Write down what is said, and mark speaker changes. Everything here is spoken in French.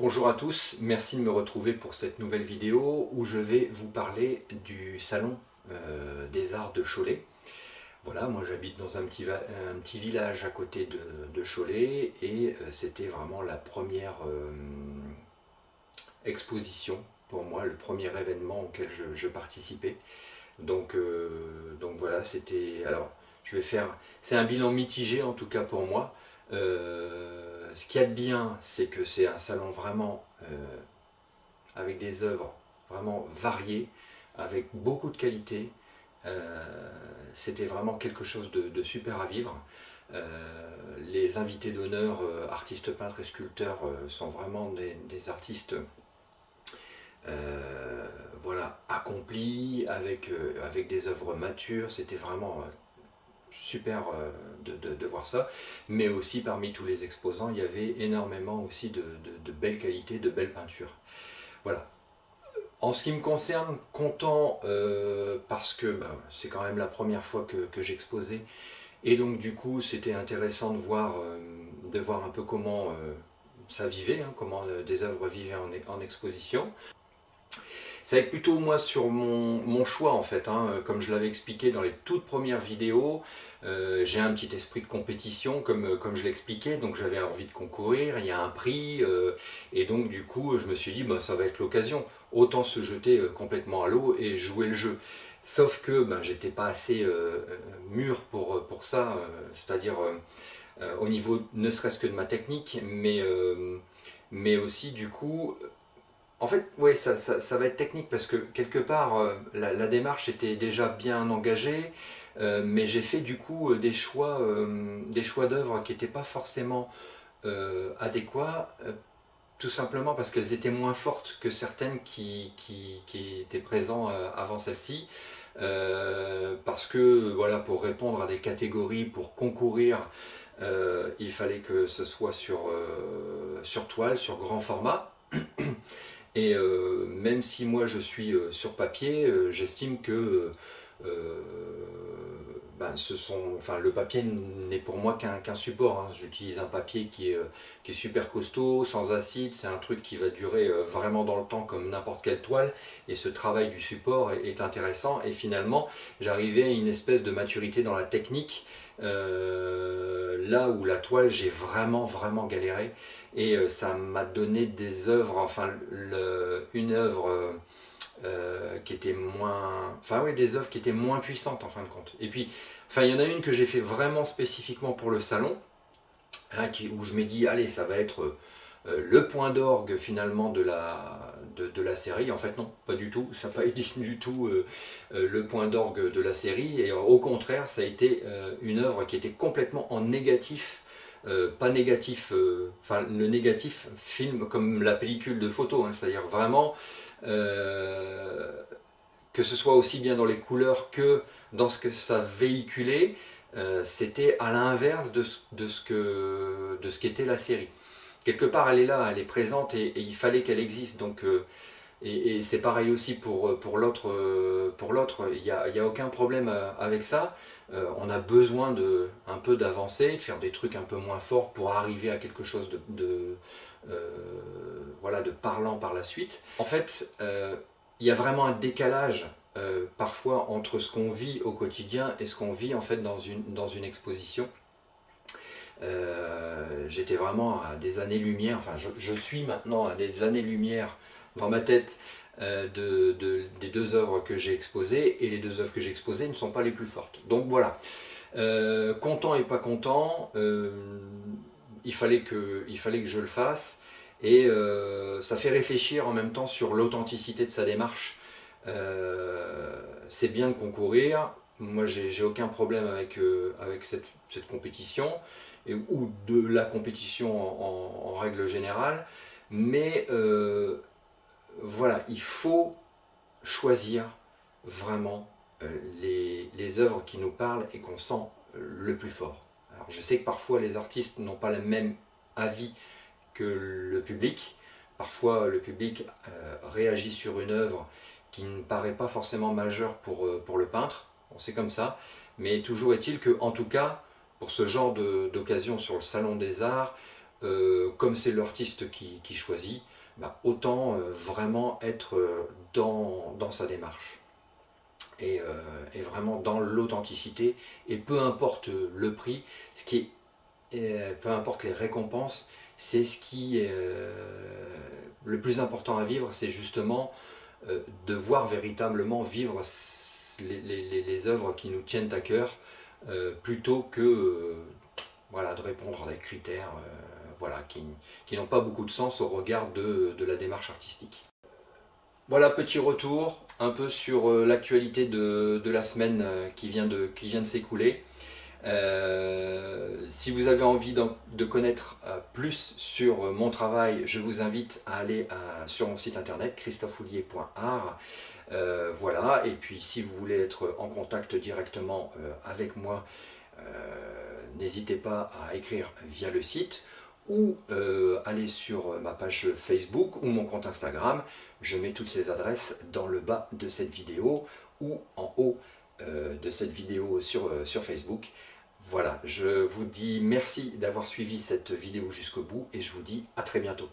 Speaker 1: Bonjour à tous, merci de me retrouver pour cette nouvelle vidéo où je vais vous parler du salon des arts de Cholet. Voilà, moi j'habite dans un petit village à côté de Cholet et c'était vraiment la première exposition pour moi, le premier événement auquel je participais. Donc voilà, c'était... Alors, je vais faire... C'est un bilan mitigé en tout cas pour moi. Ce qu'il y a de bien, c'est que c'est un salon vraiment avec des œuvres vraiment variées, avec beaucoup de qualité. C'était vraiment quelque chose de super à vivre. Les invités d'honneur, artistes peintres et sculpteurs, sont vraiment des artistes voilà, accomplis, avec des œuvres matures. C'était vraiment super de voir ça, mais aussi parmi tous les exposants il y avait énormément aussi de belles qualités, de belles peintures. Voilà. En ce qui me concerne, content parce que c'est quand même la première fois que j'exposais et donc du coup c'était intéressant de voir un peu comment ça vivait, hein, comment des œuvres vivaient en exposition. Ça va être plutôt moi sur mon choix en fait, hein. Comme je l'avais expliqué dans les toutes premières vidéos, j'ai un petit esprit de compétition comme je l'expliquais, donc j'avais envie de concourir, il y a un prix, et donc du coup je me suis dit ça va être l'occasion, autant se jeter complètement à l'eau et jouer le jeu. Sauf que j'étais pas assez mûr pour ça, c'est-à-dire au niveau ne serait-ce que de ma technique, mais aussi du coup en fait, ouais, ça va être technique parce que quelque part, la démarche était déjà bien engagée, mais j'ai fait du coup des choix d'œuvres qui n'étaient pas forcément adéquats, tout simplement parce qu'elles étaient moins fortes que certaines qui étaient présentes avant celle-ci. Parce que voilà, pour répondre à des catégories, pour concourir, il fallait que ce soit sur toile, sur grand format. Et même si moi je suis sur papier, j'estime que le papier n'est pour moi qu'un support, hein. J'utilise un papier qui est super costaud, sans acide, c'est un truc qui va durer vraiment dans le temps comme n'importe quelle toile, et ce travail du support est intéressant, et finalement j'arrivais à une espèce de maturité dans la technique, là où la toile j'ai vraiment galéré, et ça m'a donné des œuvres, une œuvre qui était moins... Enfin oui, des œuvres qui étaient moins puissantes en fin de compte. Et puis, il y en a une que j'ai fait vraiment spécifiquement pour le salon, hein, où je m'ai dit, allez, ça va être le point d'orgue finalement de la série. En fait non, pas du tout, ça n'a pas été du tout le point d'orgue de la série, et au contraire, ça a été une œuvre qui était complètement en négatif. Pas négatif, le négatif filme comme la pellicule de photo, hein, c'est-à-dire vraiment que ce soit aussi bien dans les couleurs que dans ce que ça véhiculait, c'était à l'inverse de ce qu'était la série. Quelque part elle est là, elle est présente, et il fallait qu'elle existe, donc et c'est pareil aussi pour l'autre, il n'y a aucun problème avec ça. On a besoin un peu d'avancer, de faire des trucs un peu moins forts pour arriver à quelque chose voilà, de parlant par la suite. En fait, il y a vraiment un décalage parfois entre ce qu'on vit au quotidien et ce qu'on vit en fait dans une exposition. J'étais vraiment à des années-lumière, je suis maintenant à des années-lumière dans ma tête des deux œuvres que j'ai exposées, et les deux œuvres que j'ai exposées ne sont pas les plus fortes. Donc voilà, content et pas content, il fallait que je le fasse, et ça fait réfléchir en même temps sur l'authenticité de sa démarche. C'est bien de concourir, moi j'ai aucun problème avec cette compétition, ou de la compétition en règle générale, mais voilà, il faut choisir vraiment les œuvres qui nous parlent et qu'on sent le plus fort. Alors je sais que parfois les artistes n'ont pas le même avis que le public. Parfois le public réagit sur une œuvre qui ne paraît pas forcément majeure pour le peintre. Bon, c'est comme ça, mais toujours est-il que, en tout cas, pour ce genre d'occasion sur le Salon des Arts, comme c'est l'artiste qui choisit, bah, autant vraiment être dans sa démarche. Et vraiment dans l'authenticité, et peu importe le prix, peu importe les récompenses, c'est ce qui est le plus important à vivre, c'est justement de voir véritablement vivre les œuvres qui nous tiennent à cœur, plutôt que voilà, de répondre à des critères voilà, qui n'ont pas beaucoup de sens au regard de la démarche artistique. Voilà, petit retour un peu sur l'actualité de la semaine qui vient de s'écouler. Si vous avez envie de connaître plus sur mon travail, je vous invite à aller sur mon site internet christophehoulier.art. Voilà, et puis si vous voulez être en contact directement avec moi, n'hésitez pas à écrire via le site ou aller sur ma page Facebook ou mon compte Instagram. Je mets toutes ces adresses dans le bas de cette vidéo ou en haut de cette vidéo sur Facebook. Voilà, je vous dis merci d'avoir suivi cette vidéo jusqu'au bout et je vous dis à très bientôt.